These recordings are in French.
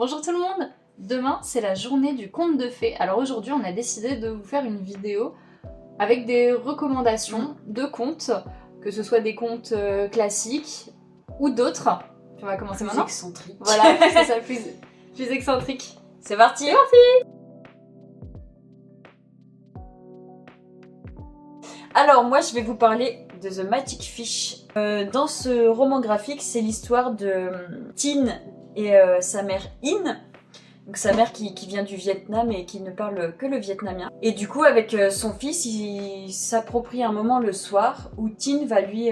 Bonjour tout le monde! Demain, c'est la journée du conte de fées. Alors aujourd'hui, on a décidé de vous faire une vidéo avec des recommandations de contes, que ce soit des contes classiques ou d'autres. Puis on va commencer maintenant. Excentrique. Voilà, c'est ça, plus excentrique. C'est parti. C'est parti! Alors moi je vais vous parler de The Magic Fish. Dans ce roman graphique, c'est l'histoire de Tin et sa mère In. Donc sa mère qui vient du Vietnam et qui ne parle que le vietnamien. Et du coup avec son fils, il s'approprie un moment le soir où Tin va lui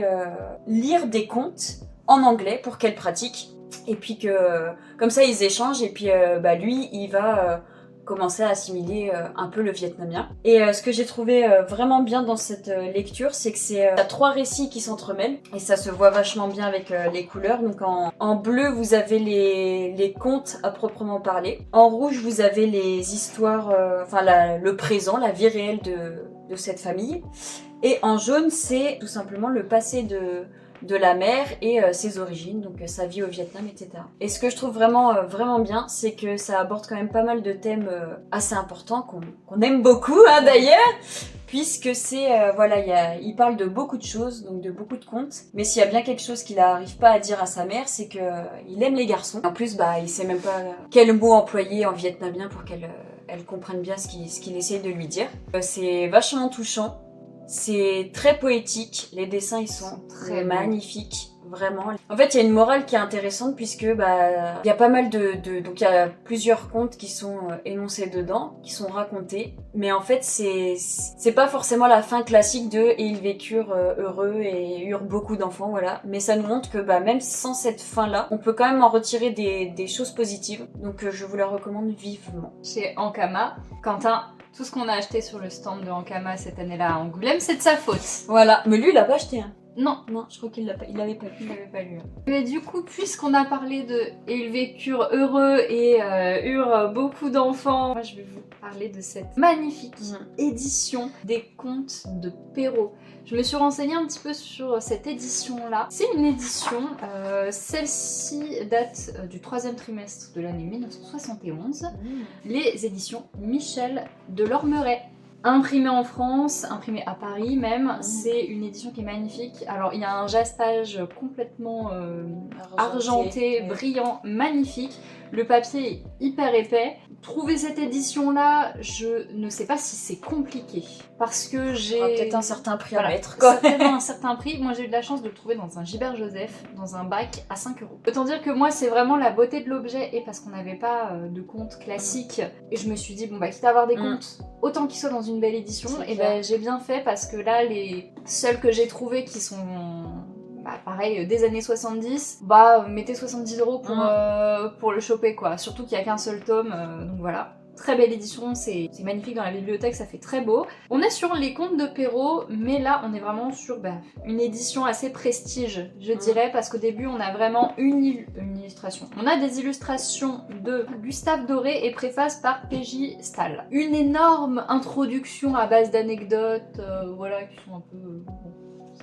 lire des contes en anglais pour qu'elle pratique. Et puis que comme ça ils échangent et puis lui il va commencer à assimiler un peu le vietnamien. Et ce que j'ai trouvé vraiment bien dans cette lecture, c'est que c'est trois récits qui s'entremêlent et ça se voit vachement bien avec les couleurs. Donc en bleu, vous avez les contes à proprement parler. En rouge, vous avez les histoires, le présent, la vie réelle de cette famille. Et en jaune, c'est tout simplement le passé de la mère et ses origines, donc sa vie au Vietnam, etc. Et ce que je trouve vraiment bien, c'est que ça aborde quand même pas mal de thèmes assez importants qu'on aime beaucoup d'ailleurs, puisque c'est il parle de beaucoup de choses, donc de beaucoup de contes. Mais s'il y a bien quelque chose qu'il n'arrive pas à dire à sa mère, c'est que il aime les garçons. En plus, il sait même pas quel mot employer en vietnamien pour qu'elle comprenne bien ce qu'il essaye de lui dire. C'est vachement touchant. C'est très poétique, les dessins ils sont très magnifiques, vraiment. En fait, il y a une morale qui est intéressante puisque il y a pas mal donc il y a plusieurs contes qui sont énoncés dedans, qui sont racontés, mais en fait c'est pas forcément la fin classique de et ils vécurent heureux et eurent beaucoup d'enfants, voilà. Mais ça nous montre que même sans cette fin-là, on peut quand même en retirer des choses positives. Donc je vous la recommande vivement. Chez Ankama, Quentin. Tout ce qu'on a acheté sur le stand de Ankama cette année-là à Angoulême, c'est de sa faute. Voilà, mais lui il l'a pas acheté. Non, je crois qu'il l'avait pas lu. Il l'avait pas lu. Mais du coup, puisqu'on a parlé de et ils vécurent heureux et eurent beaucoup d'enfants, moi je vais vous parler de cette magnifique édition des contes de Perrault. Je me suis renseignée un petit peu sur cette édition-là. C'est une édition, celle-ci date du 3e trimestre de l'année 1971. Les éditions Michel de Lormeret. Imprimé en France, imprimé à Paris même, c'est une édition qui est magnifique. Alors il y a un jaspage complètement argenté, brillant, magnifique. Le papier est hyper épais. Trouver cette édition là, je ne sais pas si c'est compliqué. Parce que j'ai... peut-être un certain prix à mettre. Certainement un certain prix. Moi j'ai eu de la chance de le trouver dans un Gilbert Joseph, dans un bac à 5 €. Autant dire que moi c'est vraiment la beauté de l'objet et parce qu'on n'avait pas de contes classiques. Et je me suis dit, quitte à avoir des contes, autant qu'ils soient dans une belle édition. Et j'ai bien fait parce que là les seuls que j'ai trouvés qui sont... pareil, des années 70, mettez 70 € pour le choper quoi. Surtout qu'il n'y a qu'un seul tome, donc voilà. Très belle édition, c'est magnifique dans la bibliothèque, ça fait très beau. On est sur les contes de Perrault, mais là on est vraiment sur une édition assez prestige, je dirais, parce qu'au début on a vraiment une illustration. On a des illustrations de Gustave Doré et préface par P.J. Stahl. Une énorme introduction à base d'anecdotes, qui sont un peu...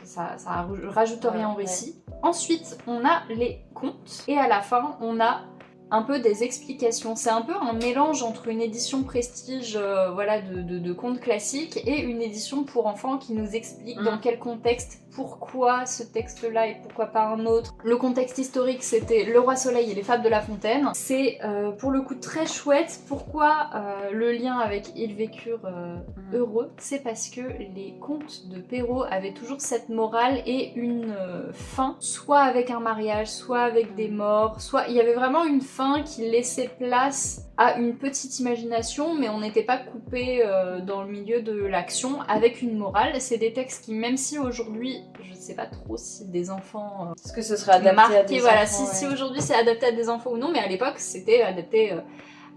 Ça rajoute rien au récit. Ensuite, on a les contes. Et à la fin, on a un peu des explications. C'est un peu un mélange entre une édition prestige de contes classiques et une édition pour enfants qui nous explique dans quel contexte, pourquoi ce texte-là et pourquoi pas un autre. Le contexte historique, c'était Le Roi Soleil et les Fables de La Fontaine. C'est pour le coup très chouette. Pourquoi le lien avec Ils vécurent heureux? C'est parce que les contes de Perrault avaient toujours cette morale et une fin, soit avec un mariage, soit avec des morts, soit il y avait vraiment une fin qui laissait place à une petite imagination, mais on n'était pas coupé dans le milieu de l'action avec une morale. C'est des textes qui, même si aujourd'hui, je ne sais pas trop si des enfants... Est-ce que ce serait adapté à des enfants? Si aujourd'hui c'est adapté à des enfants ou non, mais à l'époque c'était adapté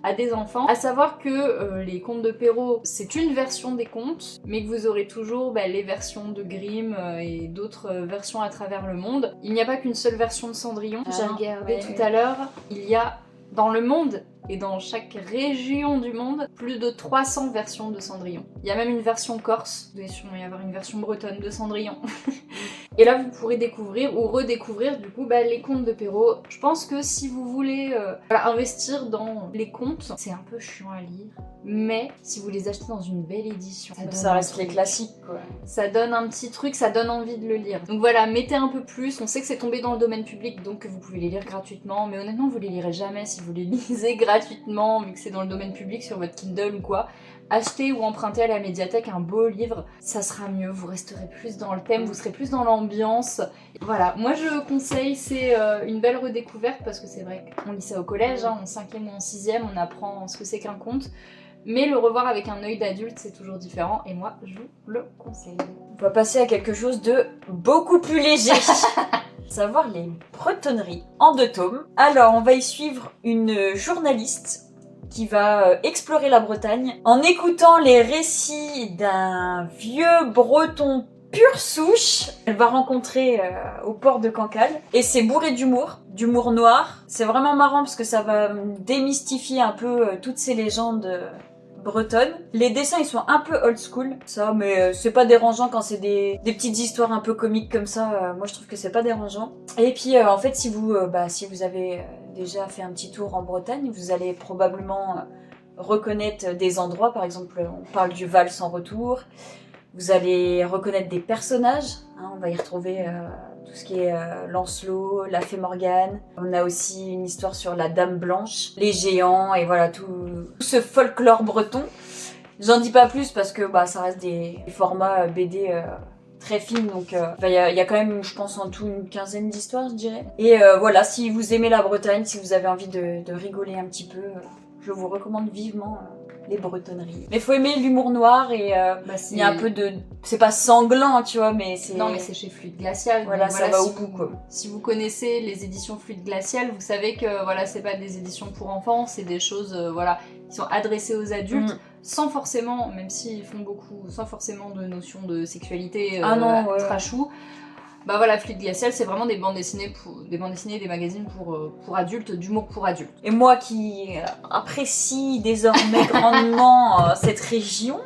à des enfants. À savoir que les contes de Perrault, c'est une version des contes, mais que vous aurez toujours les versions de Grimm et d'autres versions à travers le monde. Il n'y a pas qu'une seule version de Cendrillon. J'ai regardé tout à l'heure, il y a dans le monde et dans chaque région du monde, plus de 300 versions de Cendrillon. Il y a même une version corse, il va y avoir une version bretonne de Cendrillon. Et là vous pourrez découvrir ou redécouvrir du coup les contes de Perrault. Je pense que si vous voulez investir dans les contes, c'est un peu chiant à lire, mais si vous les achetez dans une belle édition, Ça reste les classiques quoi. Ça donne un petit truc, ça donne envie de le lire. Donc voilà, mettez un peu plus, on sait que c'est tombé dans le domaine public donc vous pouvez les lire gratuitement, mais honnêtement vous les lirez jamais si vous les lisez gratuitement vu que c'est dans le domaine public sur votre Kindle ou quoi. Achetez ou empruntez à la médiathèque un beau livre, ça sera mieux, vous resterez plus dans le thème, vous serez plus dans l'ambiance. Voilà, moi je conseille, c'est une belle redécouverte parce que c'est vrai qu'on lit ça au collège, en 5e ou en 6e, on apprend ce que c'est qu'un conte. Mais le revoir avec un œil d'adulte, c'est toujours différent et moi, je vous le conseille. On va passer à quelque chose de beaucoup plus léger. Savoir les bretonneries en 2 tomes. Alors, on va y suivre une journaliste qui va explorer la Bretagne en écoutant les récits d'un vieux breton pure souche. Elle va rencontrer au port de Cancale et c'est bourré d'humour noir. C'est vraiment marrant parce que ça va démystifier un peu toutes ces légendes bretonnes. Les dessins ils sont un peu old school, ça, mais c'est pas dérangeant quand c'est des petites histoires un peu comiques comme ça. Moi je trouve que c'est pas dérangeant. Et puis en fait si vous avez déjà fait un petit tour en Bretagne, vous allez probablement reconnaître des endroits. Par exemple, on parle du Val sans retour. Vous allez reconnaître des personnages. On va y retrouver tout ce qui est Lancelot, la Fée Morgane. On a aussi une histoire sur la Dame Blanche, les géants et voilà tout ce folklore breton. J'en dis pas plus parce que ça reste des formats BD très fines, donc il y a quand même, je pense, en tout une 15aine d'histoires, je dirais. Et voilà, si vous aimez la Bretagne, si vous avez envie de rigoler un petit peu, je vous recommande vivement les bretonneries. Mais faut aimer l'humour noir et il y a un peu de... C'est pas sanglant, tu vois, mais c'est... Non, mais c'est chez Fluide Glacial. Voilà, ça va au bout, quoi. Si vous connaissez les éditions Fluide Glacial, vous savez que voilà, c'est pas des éditions pour enfants, c'est des choses qui sont adressées aux adultes, sans forcément, même s'ils font beaucoup, sans forcément de notion de sexualité trashou. Voilà, Fluide Glacial, c'est vraiment des bandes dessinées, des magazines pour adultes, d'humour pour adultes. Et moi qui apprécie désormais grandement cette région,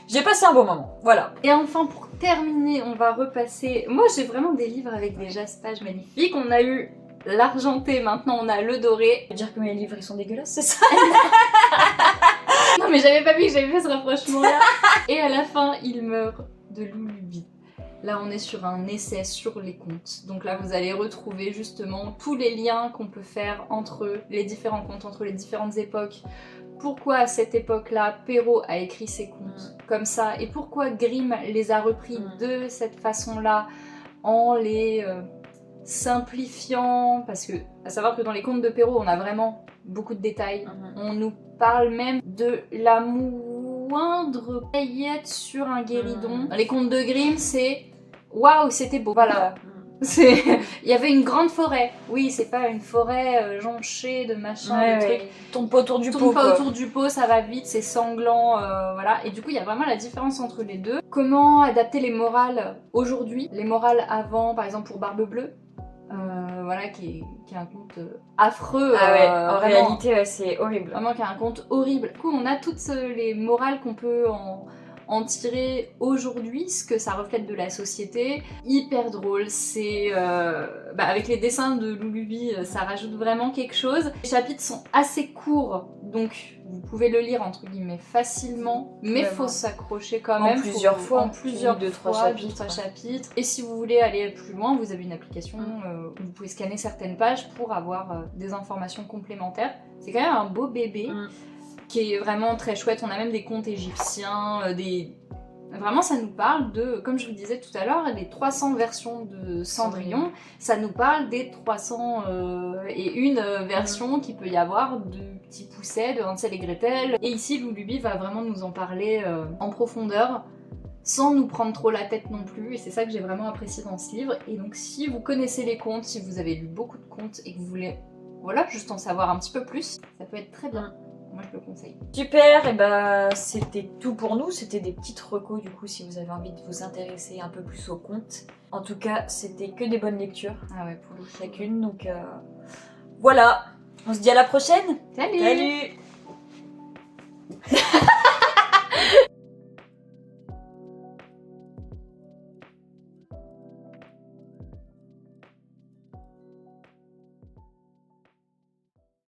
j'ai passé un bon moment, voilà. Et enfin, pour terminer, on va repasser... Moi, j'ai vraiment des livres avec des jaspages magnifiques. On a eu l'argenté, maintenant on a le doré. Tu veux dire que mes livres, ils sont dégueulasses, c'est ça? Non, mais j'avais pas vu que j'avais fait ce rapprochement-là. Et à la fin, il meurt de Lulubi. Là, on est sur un essai sur les contes. Donc là, vous allez retrouver justement tous les liens qu'on peut faire entre les différents contes, entre les différentes époques. Pourquoi à cette époque-là, Perrault a écrit ses contes comme ça et pourquoi Grimm les a repris de cette façon-là en les simplifiant. Parce que, à savoir que dans les contes de Perrault, on a vraiment beaucoup de détails. On nous parle même de la moindre paillette sur un guéridon. Dans les contes de Grimm, c'est waouh, c'était beau. Voilà. Il y avait une grande forêt. Oui, c'est pas une forêt jonchée de machin, de trucs. Tourne pas autour du pot. Tourne pas autour du pot, ça va vite, c'est sanglant, voilà. Et du coup, il y a vraiment la différence entre les deux. Comment adapter les morales aujourd'hui, les morales avant, par exemple pour Barbe Bleue. Voilà, qui est un conte affreux. En réalité, c'est horrible. Vraiment, qui est un conte horrible. Du coup, on a toutes les morales qu'on peut en tirer aujourd'hui, ce que ça reflète de la société. Hyper drôle, c'est... avec les dessins de Lulubi, ça rajoute vraiment quelque chose. Les chapitres sont assez courts, donc vous pouvez le lire entre guillemets facilement, mais faut s'accrocher quand même. En plusieurs fois, en plusieurs fois, 2-3 chapitres. Et si vous voulez aller plus loin, vous avez une application où vous pouvez scanner certaines pages pour avoir des informations complémentaires. C'est quand même un beau bébé. Qui est vraiment très chouette. On a même des contes égyptiens, Vraiment, ça nous parle de, comme je vous disais tout à l'heure, les 300 versions de Cendrillon. Ça nous parle des 301 versions qu'il peut y avoir de Petit Poucet, de Hansel et Gretel. Et ici, Lulubi va vraiment nous en parler en profondeur, sans nous prendre trop la tête non plus. Et c'est ça que j'ai vraiment apprécié dans ce livre. Et donc, si vous connaissez les contes, si vous avez lu beaucoup de contes et que vous voulez, juste en savoir un petit peu plus, ça peut être très bien. Moi je le conseille. Super, et c'était tout pour nous, c'était des petites recos du coup si vous avez envie de vous intéresser un peu plus aux contes. En tout cas, c'était que des bonnes lectures. Ah ouais, pour chacune, donc voilà. On se dit à la prochaine. Salut. Salut.